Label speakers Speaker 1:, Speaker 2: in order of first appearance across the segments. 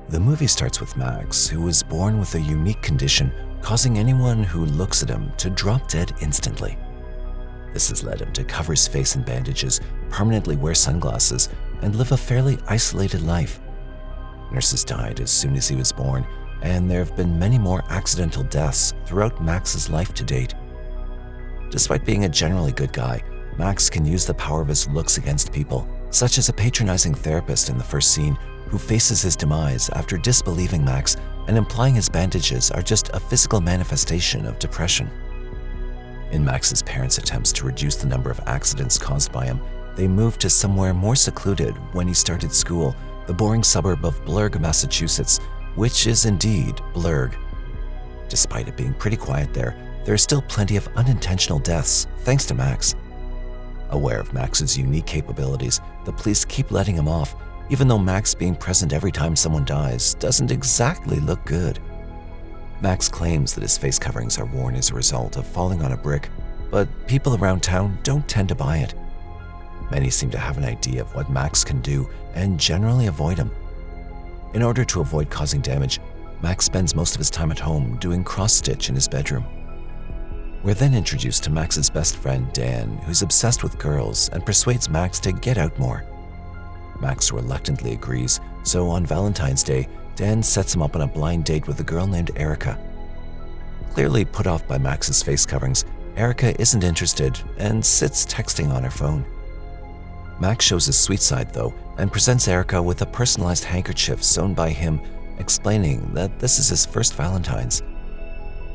Speaker 1: The movie starts with Max, who was born with a unique condition causing anyone who looks at him to drop dead instantly. This has led him to cover his face in bandages, permanently wear sunglasses, and live a fairly isolated life. Nurses died as soon as he was born, and there have been many more accidental deaths throughout Max's life to date. Despite being a generally good guy, Max can use the power of his looks against people, such as a patronizing therapist in the first scene who faces his demise after disbelieving Max and implying his bandages are just a physical manifestation of depression. In Max's parents' attempts to reduce the number of accidents caused by him, they moved to somewhere more secluded when he started school, the boring suburb of Blurg, Massachusetts, which is indeed Blurg. Despite it being pretty quiet there are still plenty of unintentional deaths thanks to Max. Aware of Max's unique capabilities, the police keep letting him off, even though Max being present every time someone dies doesn't exactly look good. Max claims that his face coverings are worn as a result of falling on a brick, but people around town don't tend to buy it. Many seem to have an idea of what Max can do and generally avoid him. In order to avoid causing damage, Max spends most of his time at home doing cross-stitch in his bedroom. We're then introduced to Max's best friend Dan, who's obsessed with girls and persuades Max to get out more. Max reluctantly agrees, so on Valentine's Day, Dan sets him up on a blind date with a girl named Erica. Clearly put off by Max's face coverings, Erica isn't interested and sits texting on her phone. Max shows his sweet side though and presents Erica with a personalized handkerchief sewn by him, explaining that this is his first Valentine's.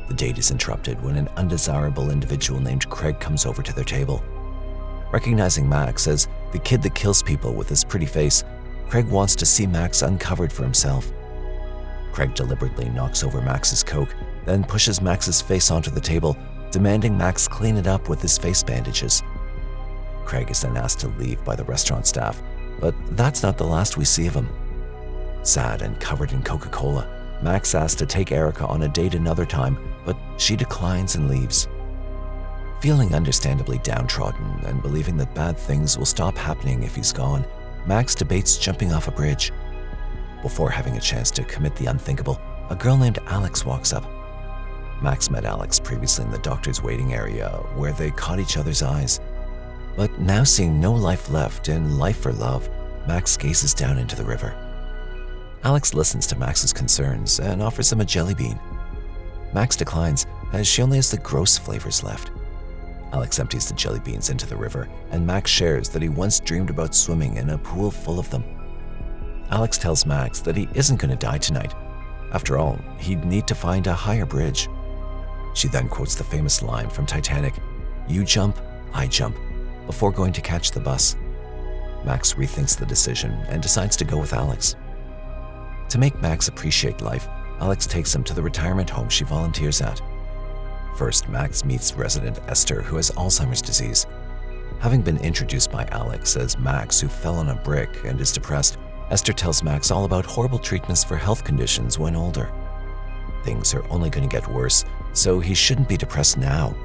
Speaker 1: The date is interrupted when an undesirable individual named Craig comes over to their table. Recognizing Max as the kid that kills people with his pretty face, Craig wants to see Max uncovered for himself. Craig deliberately knocks over Max's Coke, then pushes Max's face onto the table, demanding Max clean it up with his face bandages. Craig is then asked to leave by the restaurant staff, but that's not the last we see of him. Sad and covered in Coca-Cola, Max asks to take Erica on a date another time, but she declines and leaves. Feeling understandably downtrodden and believing that bad things will stop happening if he's gone, Max debates jumping off a bridge. Before having a chance to commit the unthinkable, a girl named Alex walks up. Max met Alex previously in the doctor's waiting area where they caught each other's eyes. But now seeing no life left in life for love, Max gazes down into the river. Alex listens to Max's concerns and offers him a jelly bean. Max declines as she only has the gross flavors left. Alex empties the jelly beans into the river, and Max shares that he once dreamed about swimming in a pool full of them. Alex tells Max that he isn't going to die tonight. After all, he'd need to find a higher bridge. She then quotes the famous line from Titanic, "You jump, I jump," before going to catch the bus. Max rethinks the decision and decides to go with Alex. To make Max appreciate life, Alex takes him to the retirement home she volunteers at. First, Max meets resident Esther, who has Alzheimer's disease. Having been introduced by Alex as Max, who fell on a brick and is depressed, Esther tells Max all about horrible treatments for health conditions when older. Things are only going to get worse, so he shouldn't be depressed now.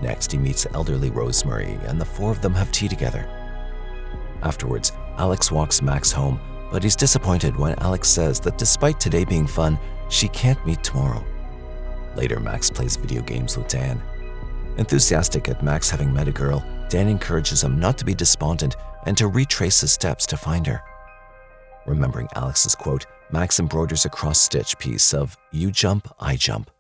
Speaker 1: Next, he meets elderly Rosemary, and the four of them have tea together. Afterwards, Alex walks Max home, but he's disappointed when Alex says that despite today being fun, she can't meet tomorrow. Later, Max plays video games with Dan. Enthusiastic at Max having met a girl, Dan encourages him not to be despondent and to retrace his steps to find her. Remembering Alex's quote, Max embroiders a cross-stitch piece of "You jump, I jump."